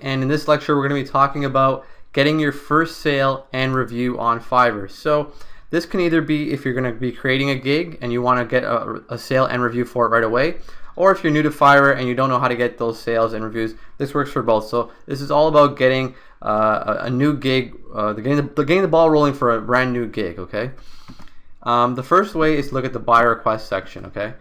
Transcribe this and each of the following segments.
and in this lecture we're going to be talking about getting your first sale and review on Fiverr. So this can either be if you're going to be creating a gig and you want to get a sale and review for it right away, or if you're new to Fiverr and you don't know how to get those sales and reviews. This works for both. So this is all about getting a new gig, getting the ball rolling for a brand new gig. Okay. The first way is to look at the buyer request section. Okay.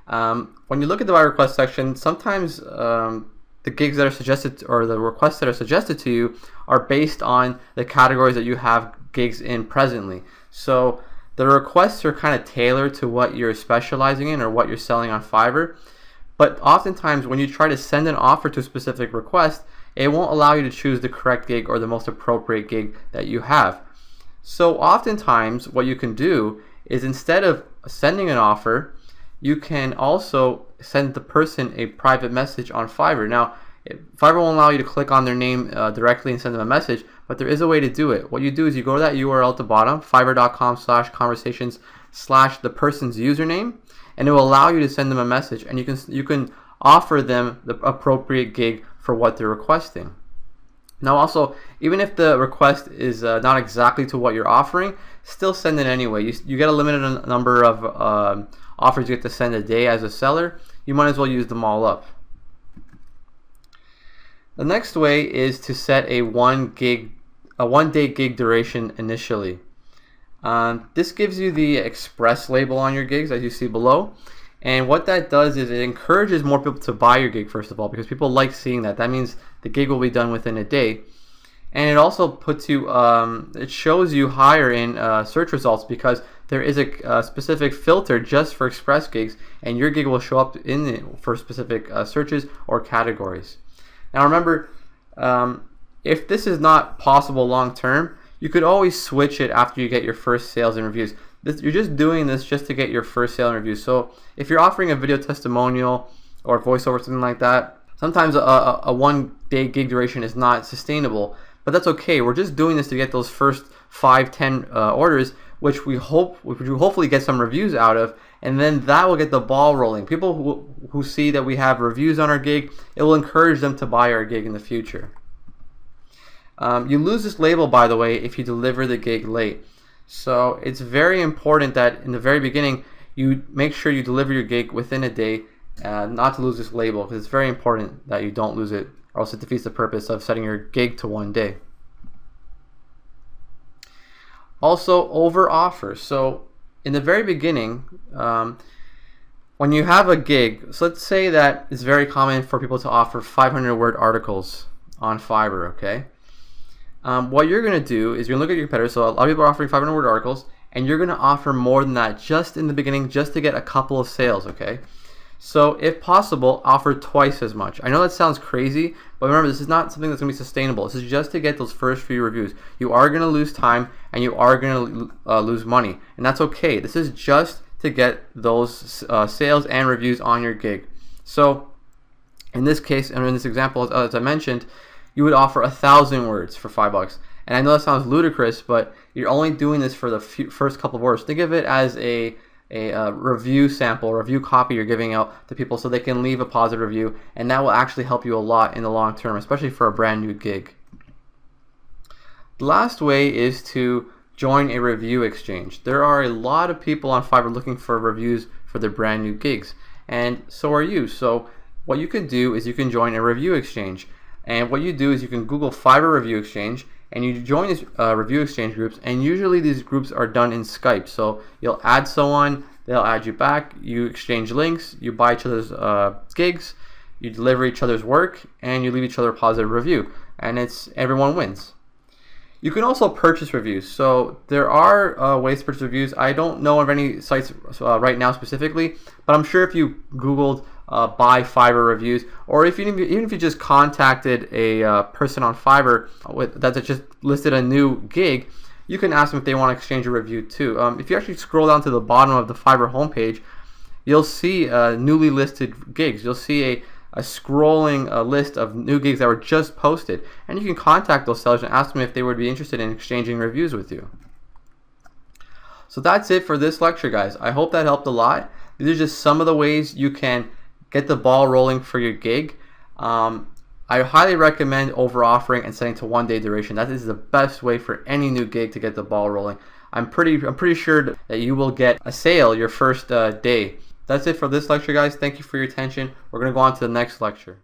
When you look at the buyer request section, sometimes the gigs that are suggested or the requests that are suggested to you are based on the categories that you have gigs in presently. So the requests are kind of tailored to what you're specializing in or what you're selling on Fiverr. But oftentimes when you try to send an offer to a specific request, it won't allow you to choose the correct gig or the most appropriate gig that you have. So oftentimes what you can do is, instead of sending an offer, you can also send the person a private message on Fiverr. Now, Fiverr won't allow you to click on their name directly and send them a message, but there is a way to do it. What you do is you go to that URL at the bottom, fiverr.com/conversations/ the person's username, and it will allow you to send them a message, and you can offer them the appropriate gig for what they're requesting. Now also, even if the request is not exactly to what you're offering, still send it anyway. You get a limited number of offers you get to send a day as a seller. You might as well use them all up. The next way is to set a one-day gig duration initially. This gives you the express label on your gigs, as you see below. And what that does is it encourages more people to buy your gig, first of all, because people like seeing that. That means the gig will be done within a day. And it also puts you, it shows you higher in search results, because there is a specific filter just for express gigs, and your gig will show up for specific searches or categories. Now remember, if this is not possible long term, you could always switch it after you get your first sales and reviews. You're just doing this just to get your first sale and reviews. So if you're offering a video testimonial or voiceover, something like that, sometimes a one-day gig duration is not sustainable, but that's okay. We're just doing this to get those first 5-10 orders, which we hopefully get some reviews out of, and then that will get the ball rolling. People who see that we have reviews on our gig, it will encourage them to buy our gig in the future. You lose this label, by the way, if you deliver the gig late. So it's very important that in the very beginning you make sure you deliver your gig within a day, not to lose this label, because it's very important that you don't lose it, or else it defeats the purpose of setting your gig to one day. Also, over offers. So in the very beginning, when you have a gig, so let's say that it's very common for people to offer 500-word articles on Fiverr, okay? What you're going to do is you're going to look at your competitors. So a lot of people are offering 500-word articles, and you're going to offer more than that just in the beginning, just to get a couple of sales, okay? So if possible, offer twice as much. I know that sounds crazy, but remember, this is not something that's going to be sustainable. This is just to get those first few reviews. You are going to lose time, and you are going to lose money, and that's okay. This is just to get those sales and reviews on your gig. So in this case, and in this example, as I mentioned, you would offer 1,000 words for $5. And I know that sounds ludicrous, but you're only doing this for the first couple of words. Think of it as a review sample, review copy you're giving out to people so they can leave a positive review, and that will actually help you a lot in the long term, especially for a brand new gig. The last way is to join a review exchange. There are a lot of people on Fiverr looking for reviews for their brand new gigs, and so are you. So what you can do is you can join a review exchange. And what you do is you can Google Fiverr Review Exchange, and you join these review exchange groups, and usually these groups are done in Skype. So you'll add someone, they'll add you back, you exchange links, you buy each other's gigs, you deliver each other's work, and you leave each other a positive review, and everyone wins. You can also purchase reviews. So there are ways to purchase reviews. I don't know of any sites right now specifically, but I'm sure if you Googled buy Fiverr reviews, or even if you just contacted a person on Fiverr that just listed a new gig, you can ask them if they want to exchange a review too. If you actually scroll down to the bottom of the Fiverr homepage, you'll see newly listed gigs. You'll see a scrolling list of new gigs that were just posted, and you can contact those sellers and ask them if they would be interested in exchanging reviews with you. So that's it for this lecture, guys. I hope that helped a lot. These are just some of the ways you can get the ball rolling for your gig. I highly recommend over offering and setting to 1 day duration. That is the best way for any new gig to get the ball rolling. I'm pretty sure that you will get a sale your first day. That's it for this lecture, guys. Thank you for your attention. We're going to go on to the next lecture.